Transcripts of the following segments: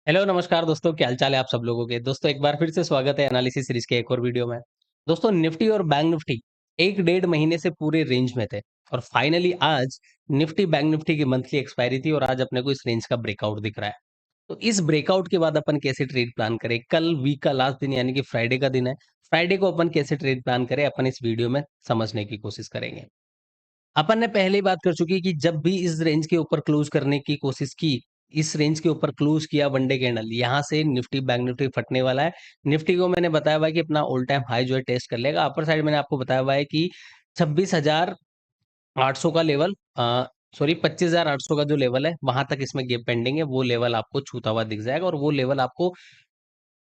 Hello नमस्कार दोस्तों, क्या हाल-चाल है आप सब लोगों के? दोस्तों एक बार फिर से स्वागत है एनालिसिस सीरीज़ के एक और वीडियो में। दोस्तों निफ्टी और बैंक निफ्टी 1 डेढ़ महीने से पूरे रेंज में थे और फाइनली आज निफ्टी बैंक निफ्टी की मंथली एक्सपायरी थी और आज अपने को इस रेंज का ब्रेकआउट दिख रहा है। तो इस ब्रेकआउट के बाद अपन कैसे ट्रेड प्लान करें? कल वीक का लास्ट दिन यानी कि फ्राइडे का दिन है। फ्राइडे को अपन कैसे ट्रेड प्लान करें? अपन इस वीडियो में समझने की कोशिश करेंगे। अपन ने पहले ही बात कर चुकी है कि जब भी इस रेंज के ऊपर क्लोज़ करने की कोशिश की, इस रेंज के ऊपर क्लोज़ किया वन डे कैंडल, यहाँ से निफ्टी बैंक निफ्टी फटने वाला है। निफ्टी को मैंने बताया हुआ है कि अपना ऑल टाइम हाई जो है टेस्ट कर लेगा। अपर साइड मैंने आपको बताया हुआ है कि 26,800 का लेवल 25,800 का जो लेवल है, वहाँ तक इसमें गैप पेंडिंग है। वो लेवल आपको छूता हुआ दिख जाएगा और वो लेवल आपको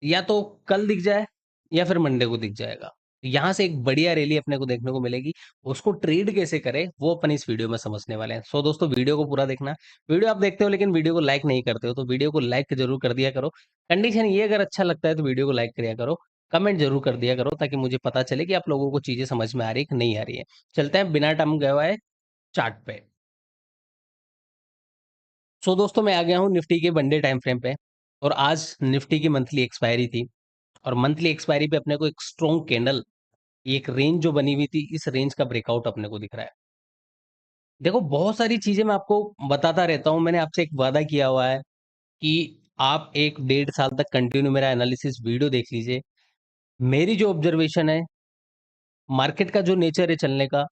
या तो कल दिख जाए या फिर मंडे को दिख जाएगा। यहाँ से एक बढ़िया रैली अपने को देखने को मिलेगी। उसको ट्रेड कैसे करें, वो अपन इस वीडियो में समझने वाले हैं। सो दोस्तों वीडियो को पूरा देखना। वीडियो आप देखते हो लेकिन वीडियो को लाइक नहीं करते हो, तो वीडियो को लाइक ज़रूर कर दिया करो। कंडीशन ये अगर अच्छा लगता है तो वीडियो को लाइक करिया करो। कमेंट ज़रूर कर दिया करो ताकि मुझे पता चले कि आप लोगों को चीज़ें समझ में आ रही है कि नहीं आ रही है। चलते हैं बिना टाइम गए हुए चार्ट पे। सो दोस्तों मैं आ गया हूँ निफ्टी के वन डे टाइम फ्रेम पे और आज निफ्टी की मंथली एक्सपायरी थी और मंथली एक्सपायरी पे अपने को एक स्ट्रॉन्ग कैंडल ये एक रेंज जो बनी हुई थी, इस रेंज का ब्रेकआउट अपने को दिख रहा है। देखो बहुत सारी चीज़ें मैं आपको बताता रहता हूँ, मैंने आपसे एक वादा किया हुआ है कि आप 1 डेढ़ साल तक कंटिन्यू मेरा एनालिसिस वीडियो देख लीजिए। मेरी जो ऑब्जर्वेशन है, मार्केट का जो नेचर है चलने का,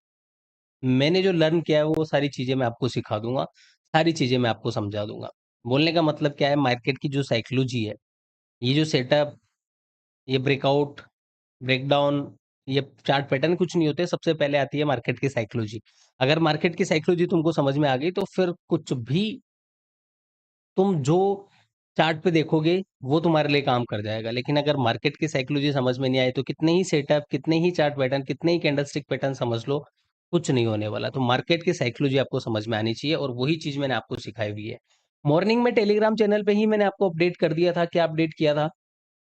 मैंने जो लर्न किया है वो सारी चीज़ें मैं आपको सिखा दूँगा, सारी चीज़ें मैं आपको समझा दूँगा। बोलने का मतलब क्या है, मार्केट की जो साइकोलॉजी है, ये जो सेटअप, ये ब्रेकआउट ब्रेकडाउन, ये चार्ट पैटर्न कुछ नहीं होते, सबसे पहले आती है मार्केट की साइकोलॉजी। अगर मार्केट की साइकोलॉजी तुमको समझ में आ गई, तो फिर कुछ भी तुम जो चार्ट पे देखोगे, वो तुम्हारे लिए काम कर जाएगा। लेकिन अगर मार्केट की साइकोलॉजी समझ में नहीं आई, तो कितने ही सेटअप, कितने ही चार्ट पैटर्न, कितने ही कैंडलस्टिक पैटर्न समझ लो, कुछ नहीं होने वाला। तो मार्केट की साइकोलॉजी आपको समझ में आनी चाहिए और वही चीज़ मैंने आपको सिखाई हुई है। मॉर्निंग में टेलीग्राम चैनल पे ही मैंने आपको अपडेट कर दिया था। क्या अपडेट किया था?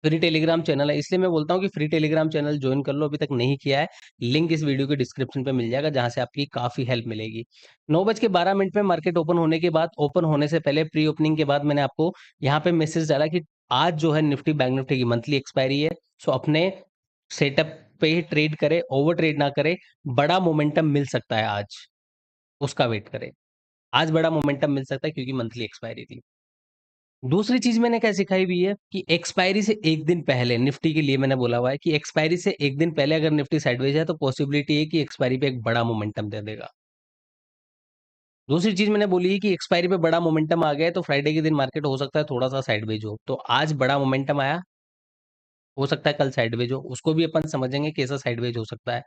फ्री टेलीग्राम चैनल है, इसलिए मैं बोलता हूँ कि फ्री टेलीग्राम चैनल जॉइन कर लो, अभी तक नहीं किया है। लिंक इस वीडियो के डिस्क्रिप्शन पे मिल जाएगा, जहाँ से आपकी काफ़ी हेल्प मिलेगी। 9:12 पे मार्केट ओपन होने के बाद, ओपन होने से पहले प्री ओपनिंग के बाद मैंने आपको यहाँ पे मैसेज डाला कि आज जो है निफ्टी बैंक निफ्टी की मंथली एक्सपायरी है। सो अपने सेटअप पे ही ट्रेड करें, ओवर ट्रेड ना करें। बड़ा मोमेंटम मिल सकता है आज, उसका वेट करें। आज बड़ा मोमेंटम मिल सकता है क्योंकि मंथली एक्सपायरी थी। दूसरी चीज़ मैंने क्या सिखाई हुई है कि एक्सपायरी से 1 दिन पहले निफ्टी के लिए मैंने बोला हुआ है कि एक्सपायरी से 1 दिन पहले अगर निफ्टी साइडवेज है तो पॉसिबिलिटी है कि एक्सपायरी पे एक बड़ा मोमेंटम दे देगा। दूसरी चीज़ मैंने बोली है कि एक्सपायरी पे बड़ा मोमेंटम आ गया है तो फ्राइडे के दिन मार्केट हो सकता है थोड़ा-सा साइडवेज हो। तो आज बड़ा मोमेंटम आया, हो सकता है कल साइडवेज हो, उसको भी अपन समझेंगे कैसा साइडवेज हो सकता है।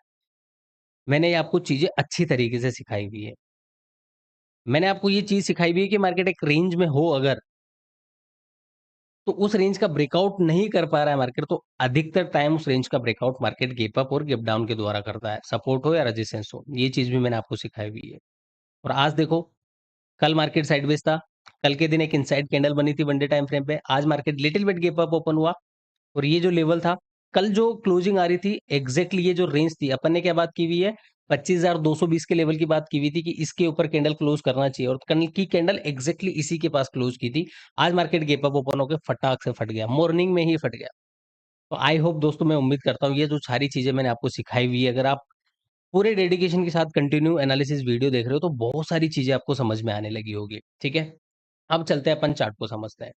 मैंने ये आपको चीज़ें अच्छी तरीके से सिखाई हुई है। मैंने आपको ये चीज़ सिखाई हुई है कि मार्केट एक रेंज में हो अगर तो उस रेंज का ब्रेकआउट नहीं कर पा रहा है मार्केट, तो अधिकतर टाइम उस रेंज का ब्रेकआउट मार्केट गैप अप और गैप डाउन के द्वारा करता है, सपोर्ट हो या रेजिस्टेंस हो। ये चीज़ भी मैंने आपको सिखाई हुई है। और आज देखो, कल मार्केट साइडवेज था, कल के दिन एक इनसाइड कैंडल बनी थी वन डे टाइम फ्रेम पे, आज market little bit gap up open हुआ और ये जो लेवल था, कल जो क्लोजिंग आ रही थी, एग्ज़ैक्टली ये जो रेंज थी, अपन ने क्या बात की हुई है, 25,220 के लेवल की बात की हुई थी कि इसके ऊपर कैंडल क्लोज़ करना चाहिए और कल की कैंडल एग्ज़ैक्टली इसी के पास क्लोज़ की थी। आज मार्केट गैप अप ओपन होके फटाक से फट गया, मॉर्निंग में ही फट गया। तो आई होप दोस्तों, मैं उम्मीद करता हूँ ये जो सारी चीज़ें मैंने आपको सिखाई हुई है, अगर आप पूरे डेडिकेशन के साथ कंटिन्यू एनालिसिस वीडियो देख रहे हो, तो बहुत सारी चीज़ें आपको समझ में आने लगी होगी, ठीक है? अब चलते हैं अपन चार्ट को समझते हैं।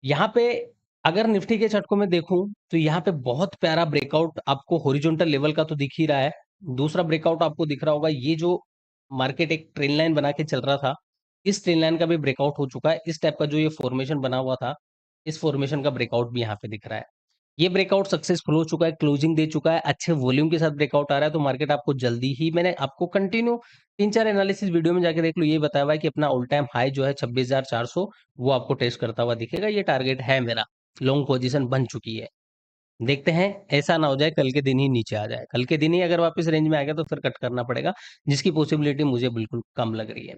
यहाँ पे अगर निफ्टी के चार्ट को मैं देखूँ, तो यहाँ पे बहुत प्यारा ब्रेकआउट आपको हॉरिजॉन्टल लेवल का तो दिख ही रहा है। दूसरा ब्रेकआउट आपको दिख रहा होगा, ये जो मार्केट एक ट्रेंड लाइन बना के चल रहा था, इस ट्रेंड लाइन का भी ब्रेकआउट हो चुका है। इस टाइप का जो ये फॉर्मेशन बना हुआ था, इस फॉर्मेशन का ब्रेकआउट भी यहाँ पे दिख रहा है। ये ब्रेकआउट सक्सेसफुल हो चुका है, क्लोजिंग दे चुका है, अच्छे वॉल्यूम के साथ ब्रेकआउट आ रहा है, तो मार्केट आपको जल्दी ही मैंने आपको कंटिन्यू 3-4 एनालिसिस वीडियो में जाके देख लो, ये बताया हुआ है कि अपना ऑल टाइम हाई जो है 26,400 वो आपको टेस्ट करता हुआ दिखेगा। ये टारगेट है मेरा, लॉन्ग पोजीशन बन चुकी है। देखते हैं, ऐसा ना हो जाए कल के दिन ही नीचे आ जाए। कल के दिन ही अगर वापस रेंज में आ गया तो फिर कट करना पड़ेगा, जिसकी पॉसिबिलिटी मुझे बिल्कुल कम लग रही है।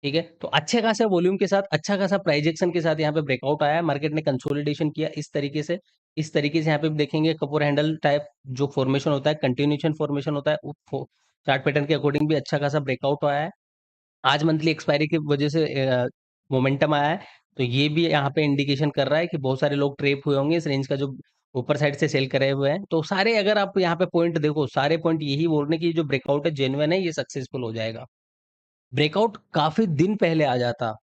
ठीक है? तो अच्छे खासे वॉल्यूम के साथ, अच्छा खासा प्राइस एक्शन के साथ यहाँ पे ब्रेकआउट आया है, मार्केट ने कंसोलिडेशन किया इस तरीके से। इस तरीके से यहाँ पे भी देखेंगे कप और हैंडल टाइप जो फॉर्मेशन होता है, कंटिन्यूएशन फॉर्मेशन होता है, वो चार्ट पैटर्न के अकॉर्डिंग भी अच्छा खासा ब्रेकआउट आया है। आज मंथली एक्सपायरी की वजह से मोमेंटम आया है, तो ये भी यहाँ पे इंडिकेशन कर रहा है कि बहुत सारे लोग ट्रेप हुए होंगे इस रेंज का जो ऊपर साइड से सेल करे हुए हैं। तो सारे अगर आप यहाँ पे पॉइंट देखो, सारे पॉइंट यही बोल रहे हैं कि जो ब्रेकआउट है जेन्युइन है, ये सक्सेसफुल हो जाएगा। ब्रेकआउट काफी दिन पहले आ जाता,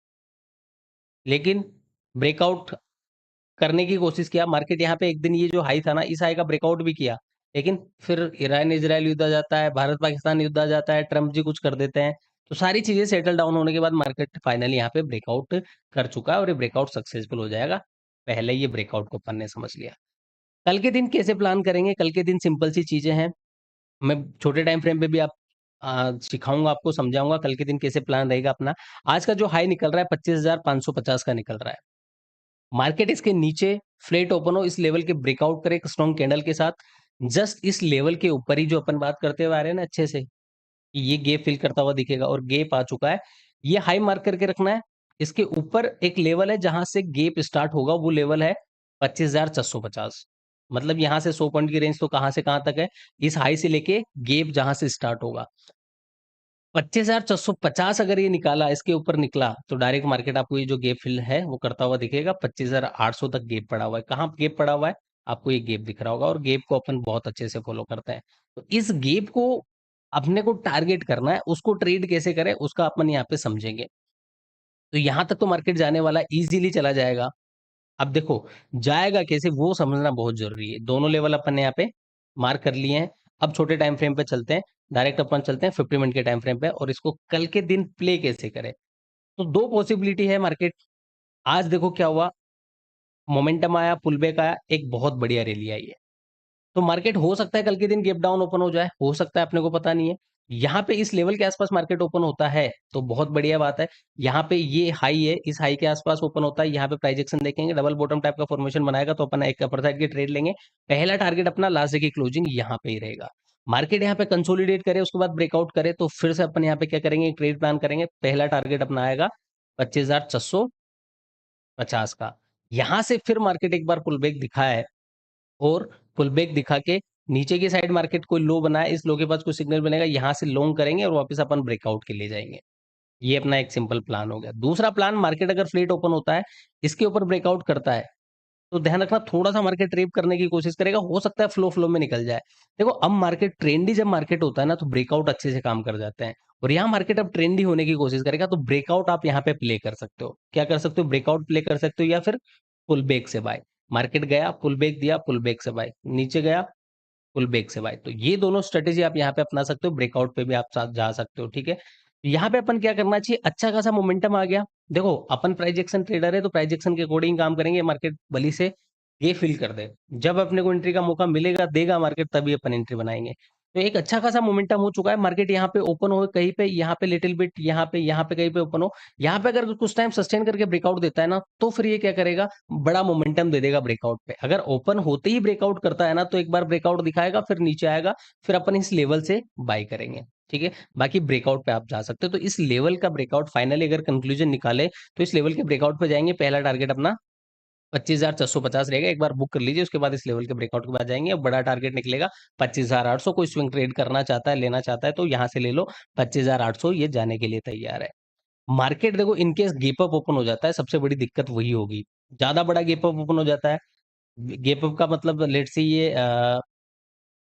लेकिन ब्रेकआउट करने की कोशिश किया मार्केट। यहाँ पे एक दिन ये जो हाई था ना, इस हाई का ब्रेकआउट भी किया, लेकिन फिर ईरान इजराइल युद्ध आ जाता है, भारत पाकिस्तान युद्ध आ जाता है, ट्रम्प जी कुछ कर देते हैं। तो सारी चीजें सेटल डाउन होने के बाद मार्केट फाइनली यहाँ पे ब्रेकआउट कर चुका है और ये ब्रेकआउट सक्सेसफुल हो जाएगा। पहले ये ब्रेकआउट को अपन ने समझ लिया। कल के दिन कैसे प्लान करेंगे? कल के दिन सिंपल सी चीजें हैं, मैं छोटे टाइम फ्रेम पे भी आप सिखाऊंगा, आपको समझाऊंगा कल के दिन कैसे प्लान रहेगा अपना। आज का जो हाई निकल रहा है 25,550 का निकल रहा है। मार्केट इसके नीचे फ्लेट ओपन हो, इस लेवल के ब्रेकआउट करे एक स्ट्रॉन्ग कैंडल के साथ, जस्ट इस लेवल के ऊपर ही जो अपन बात करते हुए आ रहे हैं ना अच्छे से, कि ये गैप फिल करता हुआ दिखेगा और गैप आ चुका है। ये हाई मार्क करके रखना है। इसके ऊपर एक लेवल है जहां से गैप स्टार्ट होगा, वो लेवल है 25,450। मतलब यहां से 100 पॉइंट की रेंज तो कहां से कहां तक है? इस हाई से लेके गैप जहां से स्टार्ट होगा 25,450 अगर ये निकाला, इसके ऊपर निकला, तो डायरेक्ट मार्केट आपको ये जो गैप फिल है वो करता हुआ दिखेगा। 25,800 तक गैप पड़ा हुआ है। कहाँ गैप पड़ा हुआ है? आपको ये गैप दिख रहा होगा, और गैप को अपन बहुत अच्छे से फॉलो करते हैं। तो इस गैप को अपने को टारगेट करना है, उसको ट्रेड कैसे करें उसका अपन यहाँ पे समझेंगे। तो यहाँ तक तो मार्केट जाने वाला, इजीली चला जाएगा। अब देखो जाएगा कैसे वो समझना बहुत जरूरी है। दोनों लेवल अपन ने यहाँ पे मार्क कर लिए हैं। अब छोटे टाइम फ्रेम पे चलते हैं, डायरेक्ट अपन चलते हैं 50 मिनट के टाइम फ्रेम पे, और इसको कल के दिन प्ले कैसे करें। तो दो पॉसिबिलिटी है मार्केट। आज देखो क्या हुआ, मोमेंटम आया, पुल बैक आया, एक बहुत बढ़िया रैली आई है। तो मार्केट हो सकता है कल के दिन गैप डाउन ओपन हो जाए, हो सकता है, अपने को पता नहीं है। यहाँ पे इस लेवल के आसपास मार्केट ओपन होता है तो बहुत बढ़िया बात है। यहाँ पे ये हाई है, इस हाई के आसपास ओपन होता है, यहाँ पे प्राइस एक्शन देखेंगे, डबल बॉटम टाइप का फॉर्मेशन बनाएगा तो अपन एक अपर साइड की ट्रेड लेंगे। पहला टारगेट अपना लास्ट डे की क्लोजिंग यहाँ पे ही रहेगा। मार्केट यहाँ पे कंसोलिडेट करे, उसके बाद ब्रेकआउट करे, तो फिर से अपन यहाँ पे क्या करेंगे, ट्रेड प्लान करेंगे। पहला टारगेट अपना आएगा 25,650 का। यहाँ से फिर मार्केट एक बार पुल बैक दिखा है, और पुल बैक दिखा के नीचे की साइड मार्केट कोई लो बनाए, इस लो के पास कोई सिग्नल बनेगा, यहाँ से लॉन्ग करेंगे और वापस अपन ब्रेकआउट के लिए जाएंगे। ये अपना एक सिंपल प्लान हो गया। दूसरा प्लान, मार्केट अगर फ्लेट ओपन होता है, इसके ऊपर ब्रेकआउट करता है, तो ध्यान रखना थोड़ा सा मार्केट ट्रेप करने की कोशिश करेगा, हो सकता है फ्लो फ्लो में निकल जाए। देखो अब मार्केट ट्रेंडी जब मार्केट होता है ना, तो ब्रेकआउट अच्छे से काम कर जाते हैं, और यहाँ मार्केट अब ट्रेंडी होने की कोशिश करेगा, तो ब्रेकआउट आप यहाँ पे प्ले कर सकते हो। क्या कर सकते हो? ब्रेकआउट प्ले कर सकते हो, या फिर पुल बैक से बाय। मार्केट गया, पुल बैक दिया, पुल बैक से बाय, नीचे गया, पुल बैक से बाय। तो ये दोनों स्ट्रेटेजी आप यहाँ पे अपना सकते हो, ब्रेकआउट पे भी आप साथ जा सकते हो, ठीक है। यहाँ पे अपन क्या करना चाहिए, अच्छा खासा मोमेंटम आ गया। देखो अपन प्राइस एक्शन ट्रेडर है, तो प्राइस एक्शन के अकॉर्डिंग काम करेंगे। मार्केट बली से ये फील कर दे, जब अपने को एंट्री का मौका मिलेगा, देगा मार्केट, तभी अपन एंट्री बनाएंगे। तो एक अच्छा खासा मोमेंटम हो चुका है। मार्केट यहाँ पे ओपन हो कहीं पे, यहाँ पे लिटिल बिट, यहाँ पे कहीं पे ओपन हो, यहाँ पे अगर कुछ टाइम सस्टेन करके ब्रेकआउट देता है ना, तो फिर ये क्या करेगा, बड़ा मोमेंटम दे देगा ब्रेकआउट पे। अगर ओपन होते ही ब्रेकआउट करता है ना, तो एक बार ब्रेकआउट दिखाएगा, फिर नीचे आएगा, फिर अपन इस लेवल से बाय करेंगे, ठीक है। बाकी ब्रेकआउट पे आप जा सकते हो। तो इस लेवल का ब्रेकआउट फाइनली अगर कंक्लूजन निकाले, तो इस लेवल के ब्रेकआउट पे जाएंगे। पहला टारगेट अपना 25,450 रहेगा, एक बार बुक कर लीजिए, उसके बाद इस लेवल के ब्रेकआउट के बाद जाएंगे। अब बड़ा टारगेट निकलेगा 25,800। कोई स्विंग ट्रेड करना चाहता है, लेना चाहता है, तो यहाँ से ले लो 25,800, ये जाने के लिए तैयार है। मार्केट देखो इनकेस गैप अप ओपन हो जाता है, सबसे बड़ी दिक्कत वही होगी, ज्यादा बड़ा गैप अप ओपन हो जाता है। गैप अप का मतलब लेट से ये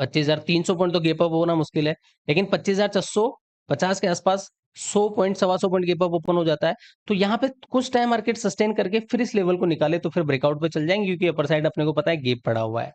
25,300 पॉइंट तो गैप अप होना मुश्किल है, लेकिन 25,450 के आसपास 100 point, 125 point gap up open हो जाता है। तो यहाँ पे कुछ टाइम मार्केट सस्टेन करके फिर इस लेवल को निकाले, तो फिर ब्रेकआउट पे चल जाएंगे, क्योंकि अपर साइड अपने को पता है गैप पड़ा हुआ है।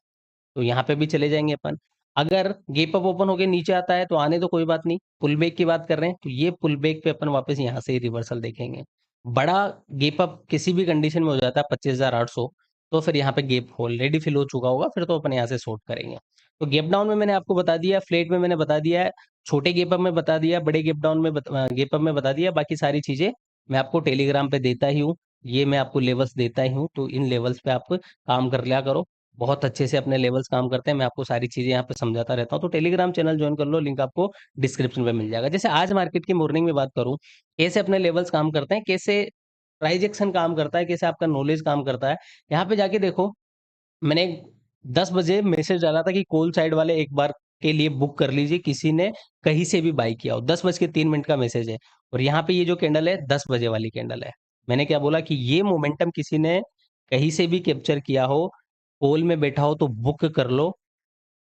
तो यहाँ पे भी चले जाएंगे अपन। अगर गैप अप ओपन होके नीचे आता है तो आने तो कोई बात नहीं, पुल बैक की बात कर रहे हैं, तो ये पुल बैक पे अपन वापस यहाँ से रिवर्सल देखेंगे। बड़ा गैप अप किसी भी कंडीशन में हो जाता है 25,800, तो फिर यहाँ पे गैप ऑलरेडी फिल हो चुका होगा, फिर तो अपन यहाँ से शॉर्ट करेंगे। तो गैप डाउन में मैंने आपको बता दिया, फ्लेट में मैंने बता दिया है, छोटे गैप अप में बता दिया, बड़े गैप डाउन में गैप अप में बता दिया। बाकी सारी चीजें मैं आपको टेलीग्राम पे देता ही हूँ, ये मैं आपको लेवल्स देता ही हूँ, तो इन लेवल्स पे आप काम कर लिया करो। बहुत अच्छे से अपने लेवल्स काम करते हैं, मैं आपको सारी चीजें यहाँ पे समझाता रहता हूँ। तो टेलीग्राम चैनल ज्वाइन कर लो, लिंक आपको डिस्क्रिप्शन में मिल जाएगा। जैसे आज मार्केट की मॉर्निंग में बात करूँ, कैसे अपने लेवल्स काम करते हैं, कैसे प्राइस एक्शन काम करता है, कैसे आपका नॉलेज काम करता है, यहाँ पे जाके देखो। मैंने 10 बजे मैसेज डाला था कि कॉल साइड वाले एक बार के लिए बुक कर लीजिए, किसी ने कहीं से भी बाई किया हो। 10 बज के 3 मिनट का मैसेज है, और यहाँ पे ये जो कैंडल है 10 बजे वाली कैंडल है। मैंने क्या बोला कि ये मोमेंटम किसी ने कहीं से भी कैप्चर किया हो, पोल में बैठा हो तो बुक कर लो,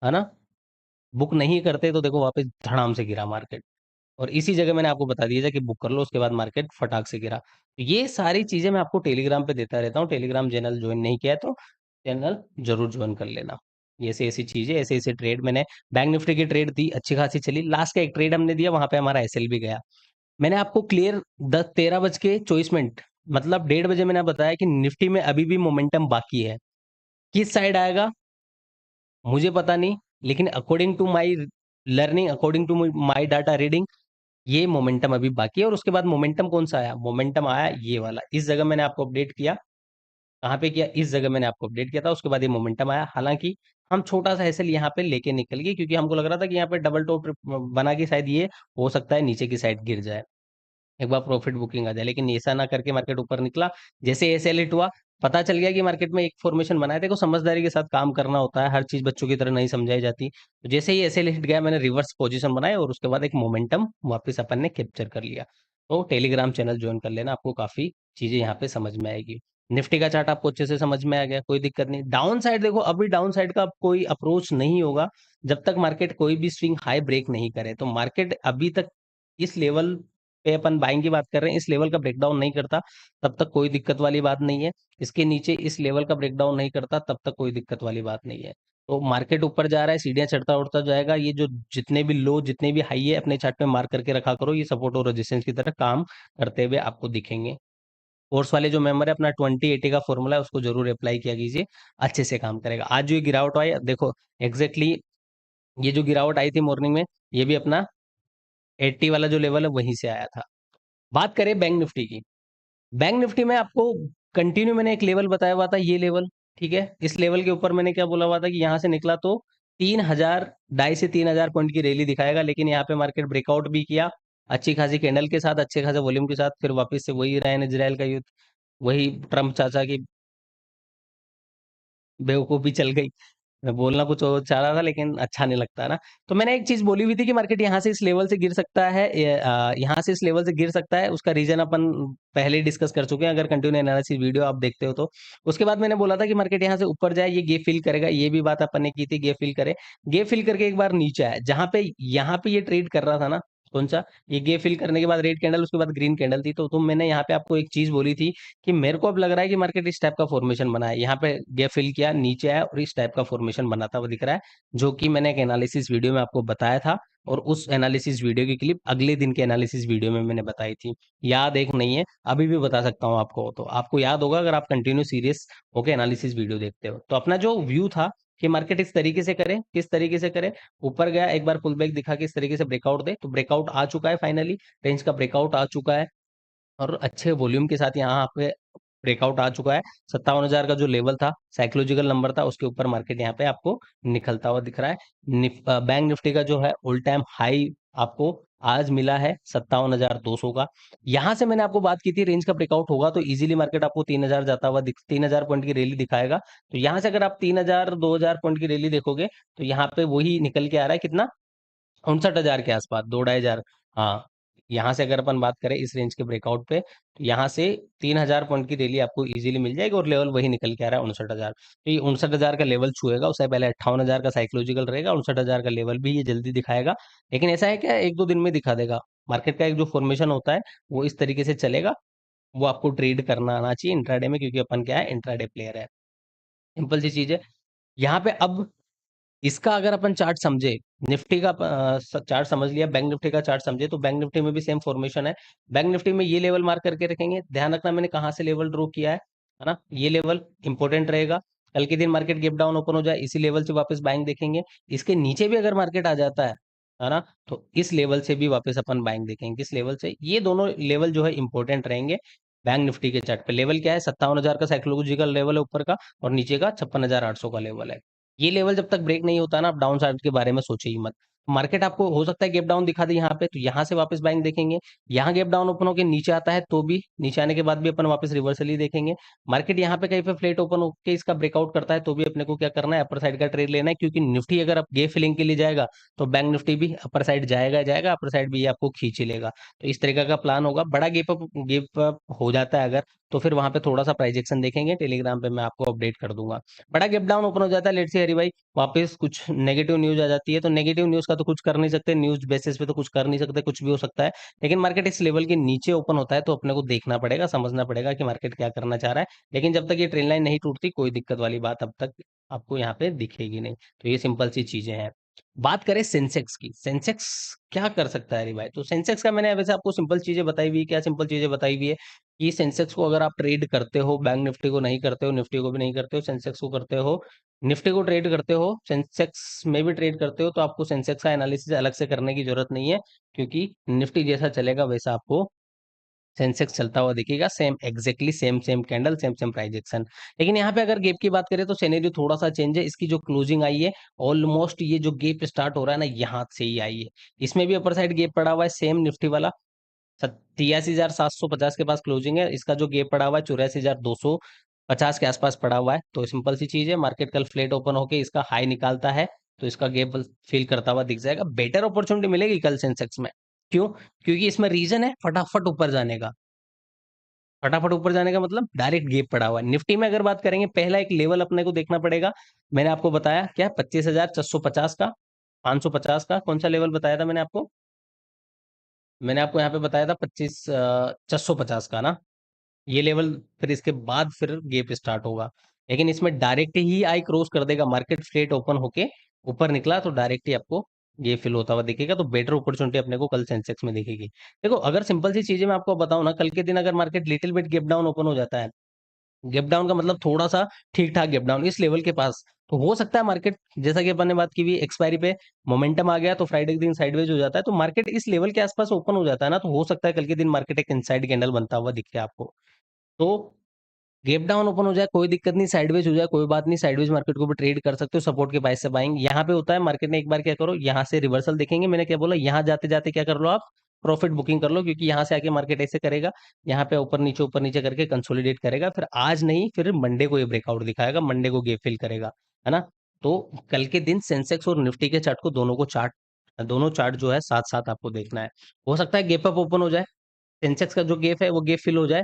है ना? बुक नहीं करते तो देखो वापस धड़ाम से गिरा मार्केट। और इसी जगह मैंने आपको बता दिया था कि बुक कर लो, उसके बाद मार्केट फटाक से गिरा। तो ये सारी चीजें मैं आपको टेलीग्राम पे देता रहता हूँ। टेलीग्राम चैनल ज्वाइन नहीं किया है तो चैनल जरूर ज्वाइन कर लेना। ये ऐसी ऐसी चीजें, ऐसे ऐसे ट्रेड मैंने, बैंक निफ्टी की ट्रेड थी, अच्छी खासी चली, लास्ट का एक ट्रेड हमने दिया, वहां पे हमारा एसएल भी गया। मैंने आपको क्लियर 13:24 मतलब 1:30 बजे मैंने बताया कि निफ्टी में अभी भी मोमेंटम बाकी है। किस साइड आएगा मुझे पता नहीं, लेकिन according to my learning, according to my data reading, ये मोमेंटम अभी बाकी है। और उसके बाद मोमेंटम कौन सा आया? मोमेंटम आया ये वाला, इस जगह मैंने आपको अपडेट किया। कहाँ पे किया? इस जगह मैंने आपको अपडेट किया था। उसके बाद ये मोमेंटम आया। हालांकि हम छोटा सा एसएल यहाँ पे लेके निकल गए, क्योंकि हमको लग रहा था कि यहाँ पे डबल टॉप बना के शायद ये हो सकता है नीचे की साइड गिर जाए, एक बार प्रॉफिट बुकिंग आ जाए। लेकिन ऐसा ना करके मार्केट ऊपर निकला। जैसे एसएल हिट हुआ, पता चल गया कि मार्केट में एक फॉर्मेशन बनाया। देखो समझदारी के साथ काम करना होता है, हर चीज बच्चों की तरह नहीं समझाई जाती। तो जैसे ही एसएल हिट गया, मैंने रिवर्स पोजीशन बनाया और उसके बाद एक मोमेंटम वापस अपन ने कैप्चर कर लिया। तो टेलीग्राम चैनल ज्वाइन कर लेना, आपको काफी चीजें यहाँ पे समझ में आएगी। निफ्टी का चार्ट आपको अच्छे से समझ में आ गया, कोई दिक्कत नहीं। डाउन साइड देखो, अभी डाउन साइड का कोई अप्रोच नहीं होगा जब तक मार्केट कोई भी स्विंग हाई ब्रेक नहीं करे। तो मार्केट अभी तक इस लेवल पे, अपन बाइंग की बात कर रहे हैं, इस लेवल का ब्रेकडाउन नहीं करता तब तक कोई दिक्कत वाली बात नहीं है। इसके नीचे इस लेवल का ब्रेकडाउन नहीं करता तब तक कोई दिक्कत वाली बात नहीं है। तो मार्केट ऊपर जा रहा है, सीढ़ियां चढ़ता उड़ता जाएगा। ये जो जितने भी लो, जितने भी हाई है, अपने चार्ट पे मार्क करके रखा करो। ये सपोर्ट और रेजिस्टेंस की तरह काम करते हुए आपको दिखेंगे। कोर्स वाले जो मेंबर है, अपना 2080 का फॉर्मूला है, उसको जरूर अप्लाई किया कीजिए, अच्छे से काम करेगा। आज जो ये गिरावट आई, देखो एग्जैक्टली ये जो गिरावट आई थी मॉर्निंग में, ये भी अपना 80 वाला जो लेवल है वहीं से आया था। बात करें बैंक निफ्टी की, बैंक निफ्टी में आपको कंटिन्यू मैंने एक लेवल बताया हुआ था, ये लेवल, ठीक है। इस लेवल के ऊपर मैंने क्या बोला हुआ था कि यहाँ से निकला तो 3000, 2,500 से 3,000 पॉइंट की रैली दिखाएगा। लेकिन यहाँ पे मार्केट ब्रेकआउट भी किया, अच्छी खासी कैंडल के साथ, अच्छे खासे वॉल्यूम के साथ। फिर वापस से वही ईरान इजराइल का युद्ध, वही ट्रम्प चाचा की बेवकूफी चल गई। मैं बोलना कुछ और चाह रहा था लेकिन अच्छा नहीं लगता ना। तो मैंने एक चीज बोली हुई थी कि मार्केट यहाँ से इस लेवल से गिर सकता है, यहाँ से इस लेवल से गिर सकता है। उसका रीजन अपन पहले ही डिस्कस कर चुके हैं, अगर कंटिन्यू एनालिसिस वीडियो आप देखते हो तो। उसके बाद मैंने बोला था कि मार्केट यहाँ से ऊपर जाए, ये गे फिल करेगा, ये भी बात अपन ने की थी, गे फिल करे। गे फिल करके एक बार नीचे आए, जहां पे यहाँ पे ये ट्रेड कर रहा था ना, कौन सा, ये गे फिल करने के बाद रेड कैंडल, उसके बाद ग्रीन कैंडल थी। तो मैंने यहाँ पे आपको एक चीज बोली थी कि मेरे को अब लग रहा है कि मार्केट इस टाइप का फॉर्मेशन बना है। यहाँ पे गैप फिल किया, नीचे आया और इस टाइप का फॉर्मेशन बनाता हुआ दिख रहा है, जो कि मैंने एक एनालिसिस वीडियो में आपको बताया था। और उस एनालिसिस वीडियो की क्लिप अगले दिन के एनालिसिस वीडियो में मैंने बताई थी। याद एक नहीं है, अभी भी बता सकता हूँ आपको, तो आपको याद होगा अगर आप कंटिन्यू सीरियस होकर एनालिसिस वीडियो देखते हो। तो अपना जो व्यू था कि मार्केट इस तरीके से करे, किस तरीके से करे, ऊपर गया, एक बार पुल बैक दिखा के इस तरीके से ब्रेकआउट दे, तो ब्रेकआउट आ चुका है फाइनली, रेंज का ब्रेकआउट आ चुका है। और अच्छे वॉल्यूम के साथ यहाँ पे ब्रेकआउट आ चुका है। 57,000 का जो लेवल था, साइकोलॉजिकल नंबर था, उसके ऊपर मार्केट यहाँ पे आपको निकलता हुआ दिख रहा है। बैंक निफ्टी का जो है ऑल टाइम हाई आपको आज मिला है 57,200 का। यहाँ से मैंने आपको बात की थी, रेंज का ब्रेकआउट होगा तो इजीली मार्केट आपको 3,000 जाता हुआ 3,000 पॉइंट की रैली दिखाएगा। तो यहाँ से अगर आप 3,000 2,000 पॉइंट की रैली देखोगे, तो यहाँ पे वही निकल के आ रहा है, कितना, 59,000 के आसपास, 2-2,500। हाँ, यहाँ से अगर अपन बात करें इस रेंज के ब्रेकआउट पे, तो यहाँ से 3,000 पॉइंट की रैली आपको इजीली मिल जाएगी, और लेवल वही निकल के आ रहा है 59,000। तो ये 59,000 का लेवल छुएगा, उससे पहले 58,000 का साइकोलॉजिकल रहेगा, 59,000 का लेवल भी ये जल्दी दिखाएगा। लेकिन ऐसा है क्या, एक दो दिन में दिखा देगा। मार्केट का एक जो फॉर्मेशन होता है वो इस तरीके से चलेगा, वो आपको ट्रेड करना आना चाहिए इंट्राडे में, क्योंकि अपन क्या है, इंट्राडे प्लेयर है। सिंपल सी चीज है। यहाँ पे अब इसका अगर अपन चार्ट समझे, निफ्टी का चार्ट समझ लिया, बैंक निफ्टी का चार्ट समझे, तो बैंक निफ्टी में भी सेम फॉर्मेशन है। बैंक निफ्टी में ये लेवल मार्क करके रखेंगे, ध्यान रखना मैंने कहाँ से लेवल ड्रॉ किया है ना, ये लेवल इंपॉर्टेंट रहेगा। कल के दिन मार्केट गैप डाउन ओपन हो जाए, इसी लेवल से वापस बाइंग देखेंगे। इसके नीचे भी अगर मार्केट आ जाता है ना, तो इस लेवल से भी वापस अपन बाइंग देखेंगे। किस लेवल से? ये दोनों लेवल जो है इंपॉर्टेंट रहेंगे बैंक निफ्टी के चार्ट पे। लेवल क्या है, 57,000 का साइकोलॉजिकल लेवल है ऊपर का, और नीचे का 56,800 का लेवल है। ये लेवल जब तक ब्रेक नहीं होता ना, आप डाउन साइड के बारे में सोचे ही मत। मार्केट आपको हो सकता है गैप डाउन दिखा दे यहाँ पे, तो यहाँ से वापस बाइंग देखेंगे। यहाँ गैप डाउन ओपन होकर नीचे आता है तो भी नीचे आने के बाद भी अपन वापस रिवर्सल ही देखेंगे। मार्केट यहाँ पे कहीं पे फ्लैट ओपन होकर इसका ब्रेकआउट करता है तो भी अपने को क्या करना है, अपर साइड का ट्रेड लेना है, क्योंकि निफ्टी अगर आप गैप फिलिंग के लिए जाएगा तो बैंक निफ्टी भी अपर साइड जाएगा जाएगा, अपर साइड भी ये आपको खींच ही लेगा। तो इस तरीके का प्लान होगा। बड़ा गेप अप हो जाता है अगर, तो फिर वहां पे थोड़ा सा प्राइस एक्शन देखेंगे, टेलीग्राम पे मैं आपको अपडेट कर दूंगा। बड़ा गैप डाउन ओपन हो जाता है, लेट्स से हरी भाई वापस कुछ नेगेटिव न्यूज आ जाती है, तो नेगेटिव न्यूज का तो कुछ कर नहीं सकते, न्यूज बेसिस पे तो कुछ कर नहीं सकते, कुछ भी हो सकता है। लेकिन मार्केट इस लेवल के नीचे ओपन होता है तो अपने को देखना पड़ेगा, समझना पड़ेगा कि मार्केट क्या करना चाह रहा है। लेकिन जब तक ये ट्रेन लाइन नहीं टूटती कोई दिक्कत वाली बात अब तक आपको यहाँ पे दिखेगी नहीं। तो ये सिंपल सी चीजें हैं। बात करें सेंसेक्स की, सेंसेक्स क्या कर सकता है अरे भाई, तो सेंसेक्स का मैंने वैसे आपको सिंपल चीजें बताई हुई है। क्या सिंपल चीजें बताई हुई है कि सेंसेक्स को अगर आप ट्रेड करते हो, बैंक निफ्टी को नहीं करते हो, निफ्टी को भी नहीं करते हो, सेंसेक्स को करते हो, निफ्टी को ट्रेड करते हो, सेंसेक्स में भी ट्रेड करते हो, तो आपको सेंसेक्स का एनालिसिस अलग से करने की जरूरत नहीं है, क्योंकि निफ्टी जैसा चलेगा वैसा आपको सेंसेक्स चलता हुआ दिखेगा, same exactly same same candle, same same price action. लेकिन यहाँ पे अगर गेप की बात करें तो सिनेरियो थोड़ा सा चेंज है। इसकी जो क्लोजिंग आई है, ऑलमोस्ट ये जो गेप स्टार्ट हो रहा है ना, यहाँ से ही आई है। इसमें भी अपर साइड गेप पड़ा हुआ है, सेम निफ्टी वाला 83,750 के पास क्लोजिंग है। इसका जो गेप पड़ा हुआ है 84,250 के आसपास पड़ा हुआ है। तो सिंपल सी चीज है, मार्केट कल फ्लेट ओपन होके इसका हाई निकालता है तो इसका गेप फिल करता हुआ दिख जाएगा। बेटर अपॉर्चुनिटी मिलेगी कल सेंसेक्स में। क्यों? क्योंकि इसमें रीजन है फटाफट ऊपर जाने का। फटाफट ऊपर जाने का मतलब डायरेक्ट गेप पड़ा हुआ है। निफ्टी में अगर बात करेंगे, पहला एक लेवल अपने को देखना पड़ेगा। मैंने आपको बताया क्या, 25,450 का, 550 का कौन सा लेवल बताया था मैंने आपको? मैंने आपको यहाँ पे बताया था 25,450 का ना, ये लेवल। फिर इसके बाद फिर गेप स्टार्ट होगा। लेकिन इसमें डायरेक्ट ही आई क्रॉस कर देगा, मार्केट फ्लेट ओपन होके ऊपर निकला तो डायरेक्ट ही आपको ये फिल होता हुआ दिखेगा। तो बेटर अपॉर्चुनिटी अपने को कल सेंसेक्स में दिखेगी। देखो अगर सिंपल सी चीजें मैं आपको बताऊं ना, कल के दिन अगर market little bit gap down open हो जाता है, गैप डाउन का मतलब थोड़ा सा ठीक ठाक गैप डाउन इस लेवल के पास, तो हो सकता है मार्केट, जैसा कि अपन ने बात की हुई एक्सपायरी पे मोमेंटम आ गया तो फ्राइडे के दिन साइडवेज हो जाता है, तो मार्केट इस लेवल के आसपास ओपन हो जाता है ना, तो हो सकता है कल के दिन मार्केट एक इनसाइड कैंडल बनता हुआ दिखे आपको। तो गैप डाउन ओपन हो जाए कोई दिक्कत नहीं, साइडवेज हो जाए कोई बात नहीं, साइडवेज मार्केट को भी ट्रेड कर सकते हो, सपोर्ट के प्राइस से बाइंग यहाँ पे होता है। मार्केट ने एक बार क्या करो, यहाँ से रिवर्सल देखेंगे, मैंने क्या बोला, यहाँ जाते जाते क्या कर लो आप, प्रॉफिट बुकिंग कर लो, क्योंकि यहाँ से आके मार्केट ऐसे करेगा, यहाँ पे ऊपर नीचे करके कंसोलिडेट करेगा, फिर आज नहीं फिर मंडे को ये ब्रेकआउट दिखाएगा, मंडे को गेप फिल करेगा, है ना। तो कल के दिन सेंसेक्स और निफ्टी के चार्ट को, दोनों चार्ट जो है साथ साथ आपको देखना है। हो सकता है गेप अप ओपन हो जाए, सेंसेक्स का जो गेप है वो गेप फिल हो जाए,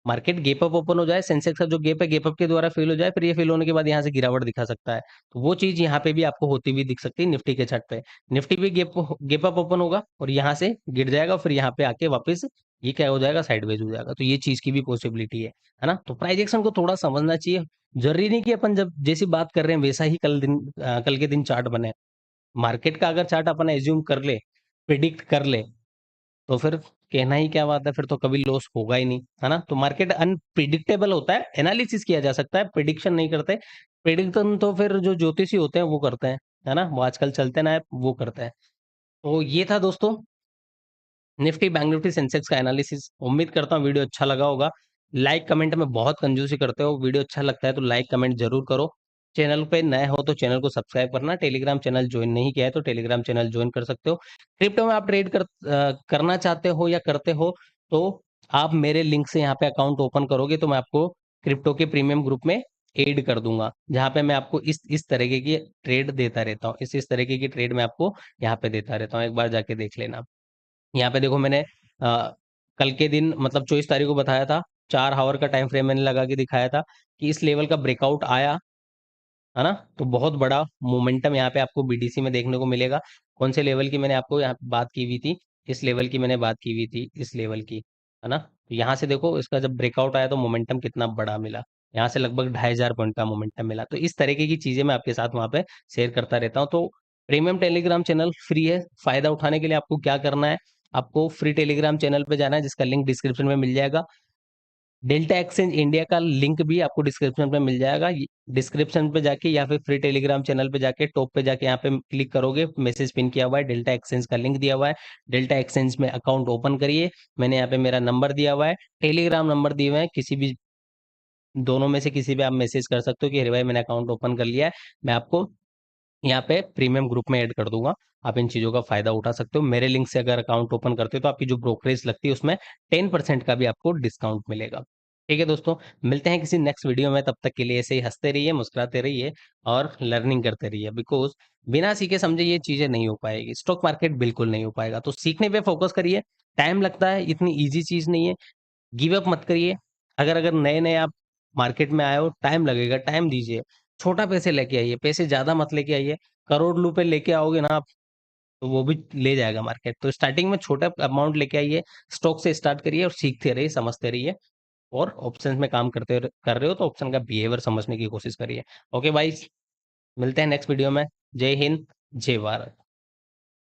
मार्केट गेप अप ओपन हो जाए, सेंसेक्स का जो गेप है गेप अप के द्वारा फिल हो जाए, फिर ये फिल होने के बाद यहाँ से गिरावट दिखा सकता है। तो वो चीज यहाँ पे भी आपको होती हुई दिख सकती है निफ्टी के चार्ट पे। निफ्टी भी गेप गेप अप ओपन होगा और यहाँ से गिर जाएगा, फिर यहाँ पे आके वापस ये क्या हो जाएगा, साइडवेज हो जाएगा। तो ये चीज की भी पॉसिबिलिटी है ना। तो प्राइस एक्शन को थोड़ा समझना चाहिए। जरूरी नहीं कि अपन जब जैसी बात कर रहे हैं वैसा ही कल के दिन चार्ट बने। मार्केट का अगर चार्ट अपन एज्यूम कर ले, प्रिडिक्ट कर ले, तो फिर कहना ही क्या बात है, फिर तो कभी लॉस होगा ही नहीं, है ना। तो मार्केट अनप्रिडिक्टेबल होता है, एनालिसिस किया जा सकता है, प्रिडिक्शन नहीं करते। प्रिडिक्शन तो फिर जो ज्योतिषी होते हैं वो करते हैं, है ना, वो आजकल चलते ना, वो करते हैं। तो ये था दोस्तों निफ्टी बैंक निफ्टी सेंसेक्स का एनालिसिस। उम्मीद करता हूँ वीडियो अच्छा लगा होगा। लाइक कमेंट में बहुत कंजूसी करते हो, वीडियो अच्छा लगता है तो लाइक कमेंट जरूर करो। चैनल पे नए हो तो चैनल को सब्सक्राइब करना, टेलीग्राम चैनल ज्वाइन नहीं किया है तो टेलीग्राम चैनल ज्वाइन कर सकते हो। क्रिप्टो में आप करना चाहते हो या करते हो तो आप मेरे लिंक से यहाँ पे अकाउंट ओपन करोगे तो मैं आपको क्रिप्टो के प्रीमियम ग्रुप में एड कर दूंगा, जहाँ पे मैं आपको इस तरीके की ट्रेड देता रहता हूँ, इस तरीके की ट्रेड मैं आपको यहाँ पे देता रहता हूँ। एक बार जाके देख लेना। यहाँ पे देखो मैंने कल के दिन मतलब 24 तारीख को बताया था, 4 आवर का टाइम फ्रेम मैंने लगा के दिखाया था कि इस लेवल का ब्रेकआउट आया, है ना। तो बहुत बड़ा मोमेंटम यहाँ पे आपको बीडीसी में देखने को मिलेगा। कौन से लेवल की मैंने आपको यहाँ पे बात की हुई थी, इस लेवल की मैंने बात की हुई थी, इस लेवल की, है ना। तो यहाँ से देखो इसका जब ब्रेकआउट आया तो मोमेंटम कितना बड़ा मिला, यहाँ से लगभग 2,500 पॉइंट का मोमेंटम मिला। तो इस तरीके की चीजें मैं आपके साथ वहां पे शेयर करता रहता हूँ। तो प्रीमियम टेलीग्राम चैनल फ्री है, फायदा उठाने के लिए आपको क्या करना है, आपको फ्री टेलीग्राम चैनल पे जाना है, जिसका लिंक डिस्क्रिप्शन में मिल जाएगा। डेल्टा एक्सचेंज इंडिया का लिंक भी आपको डिस्क्रिप्शन पे मिल जाएगा। डिस्क्रिप्शन पे जाके या फिर फ्री टेलीग्राम चैनल पे जाके टॉप पे जाके यहाँ पे क्लिक करोगे, मैसेज पिन किया हुआ है, डेल्टा एक्सचेंज का लिंक दिया हुआ है। डेल्टा एक्सचेंज में अकाउंट ओपन करिए, मैंने यहाँ पे मेरा नंबर दिया हुआ है, टेलीग्राम नंबर दिए हुए हैं, किसी भी दोनों में से किसी भी आप मैसेज कर सकते हो कि अरे भाई मैंने अकाउंट ओपन कर लिया है, मैं आपको यहाँ पे प्रीमियम ग्रुप में ऐड कर दूंगा। आप इन चीजों का फायदा उठा सकते हो। मेरे लिंक से अगर अकाउंट ओपन करते हो तो आपकी जो ब्रोकरेज लगती है उसमें 10% का भी आपको डिस्काउंट मिलेगा। ठीक है दोस्तों, मिलते हैं किसी नेक्स्ट वीडियो में। तब तक के लिए ऐसे ही हंसते रहिए, मुस्कुराते रहिए और लर्निंग करते रहिए। बिकॉज बिना सीखे समझे ये चीजें नहीं हो पाएगी, स्टॉक मार्केट बिल्कुल नहीं हो पाएगा। तो सीखने पे फोकस करिए। टाइम लगता है, इतनी ईजी चीज नहीं है। गिव अप मत करिए। अगर अगर नए नए आप मार्केट में आए हो, टाइम लगेगा, टाइम दीजिए। छोटा पैसे लेके आइए, पैसे ज्यादा मत लेके आइए। करोड़ रुपए लेके आओगे ना आप, तो वो भी ले जाएगा मार्केट। तो स्टार्टिंग में छोटा अमाउंट लेके आइए, स्टॉक से स्टार्ट करिए और सीखते रहिए, समझते रहिए। और ऑप्शंस में काम कर रहे हो तो ऑप्शन का बिहेवियर समझने की कोशिश करिए। ओके भाई, मिलते हैं नेक्स्ट वीडियो में। जय हिंद, जय भारत।